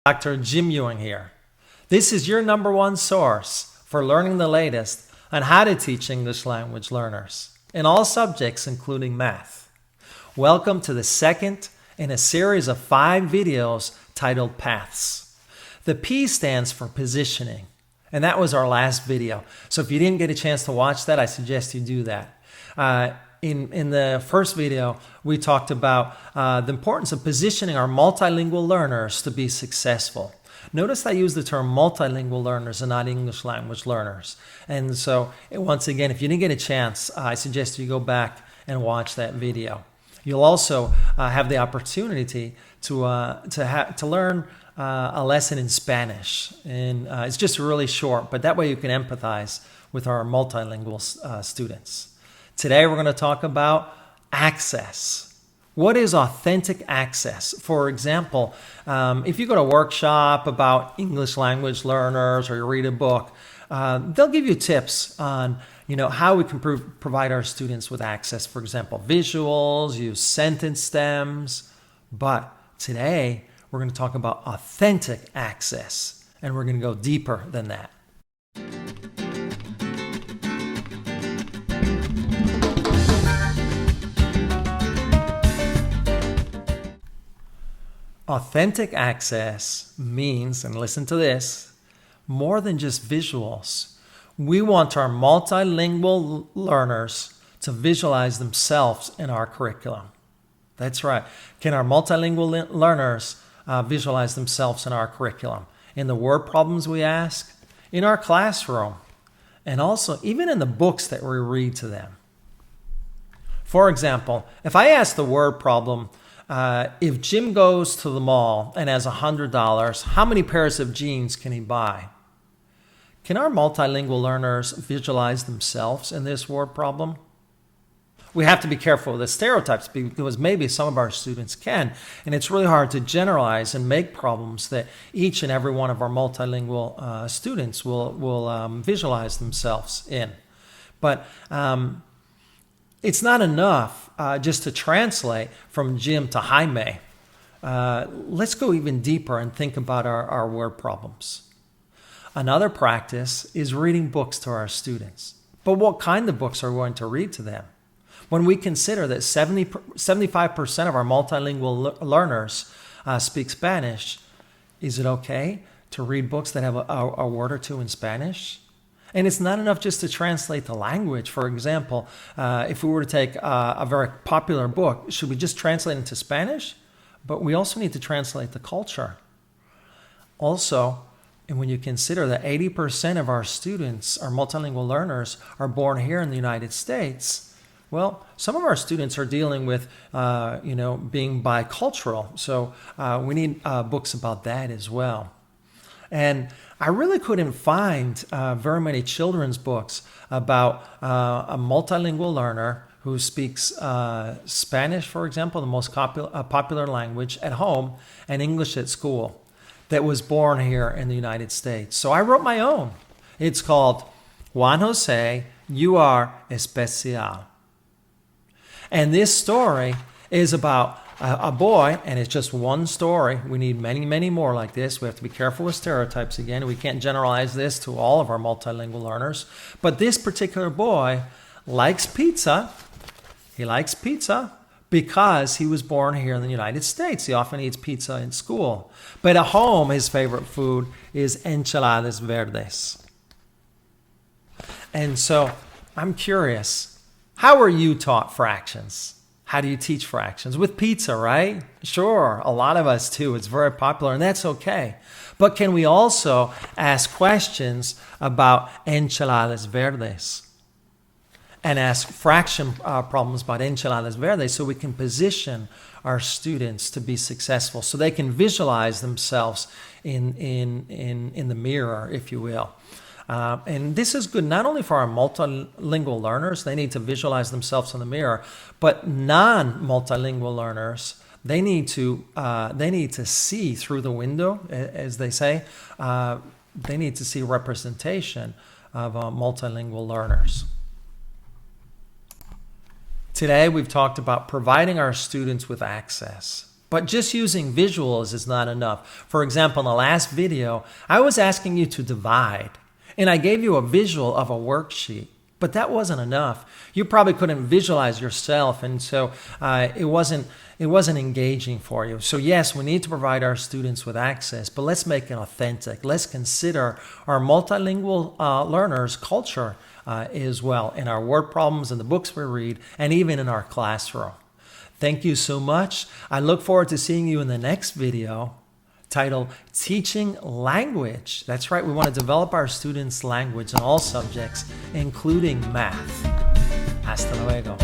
Dr. Jim Ewing here. This is your number one source for learning the latest on how to teach English language learners in all subjects, including math. Welcome to the second in a series of 5 videos titled Paths. The P stands for positioning, and that was our last video. So if you didn't get a chance to watch that, I suggest you do that. In the first video, we talked about the importance of positioning our multilingual learners to be successful. Notice I use the term multilingual learners and not English language learners. And so, once again, if you didn't get a chance, I suggest you go back and watch that video. You'll also have the opportunity to learn a lesson in Spanish. And it's just really short, but that way you can empathize with our multilingual students. Today we're going to talk about access. What is authentic access? For example, if you go to a workshop about English language learners or you read a book, they'll give you tips on how we can provide our students with access. For example, visuals, use sentence stems. But today we're going to talk about authentic access, and we're going to go deeper than that. Authentic access means, and listen to this, more than just visuals. We want our multilingual learners to visualize themselves in our curriculum. That's right. Can our multilingual learners visualize themselves in our curriculum? In the word problems we ask, in our classroom, and also even in the books that we read to them. For example, if I ask the word problem, if Jim goes to the mall and has $100, how many pairs of jeans can he buy? Can our multilingual learners visualize themselves in this word problem? We have to be careful with the stereotypes because maybe some of our students can, and it's really hard to generalize and make problems that each and every one of our multilingual students will visualize themselves in. But it's not enough just to translate from Jim to Jaime. Let's go even deeper and think about our word problems. Another practice is reading books to our students. But what kind of books are we going to read to them? When we consider that 75% of our multilingual learners speak Spanish, is it okay to read books that have a word or two in Spanish? And it's not enough just to translate the language. For example, if we were to take a very popular book, should we just translate it into Spanish? But we also need to translate the culture. Also, and when you consider that 80% of our students, our multilingual learners, are born here in the United States, well, some of our students are dealing with, being bicultural. So we need books about that as well. And I really couldn't find very many children's books about a multilingual learner who speaks Spanish, for example, the most popular language at home, and English at school, that was born here in the United States. So I wrote my own. It's called Juan Jose, You Are Especial. And this story is about a boy, and it's just one story. We need many, many more like this. We have to be careful with stereotypes again. We can't generalize this to all of our multilingual learners. But this particular boy likes pizza. He likes pizza because he was born here in the United States. He often eats pizza in school. But at home, his favorite food is enchiladas verdes. And so I'm curious, how are you taught fractions? How do you teach fractions? With pizza, right? Sure, a lot of us too. It's very popular, and that's okay. But can we also ask questions about enchiladas verdes? And ask fraction problems about enchiladas verdes so we can position our students to be successful, so they can visualize themselves in the mirror, if you will. And this is good not only for our multilingual learners, they need to visualize themselves in the mirror, but non-multilingual learners, they need to see through the window, as they say. They need to see representation of multilingual learners. Today we've talked about providing our students with access. But just using visuals is not enough. For example, in the last video, I was asking you to divide, and I gave you a visual of a worksheet, but that wasn't enough. You probably couldn't visualize yourself, and so it wasn't engaging for you. So yes, we need to provide our students with access, but let's make it authentic. Let's consider our multilingual learners' culture as well in our word problems, in the books we read, and even in our classroom. Thank you so much. I look forward to seeing you in the next video titled Teaching Language. That's right, we want to develop our students' language in all subjects, including math. Hasta luego.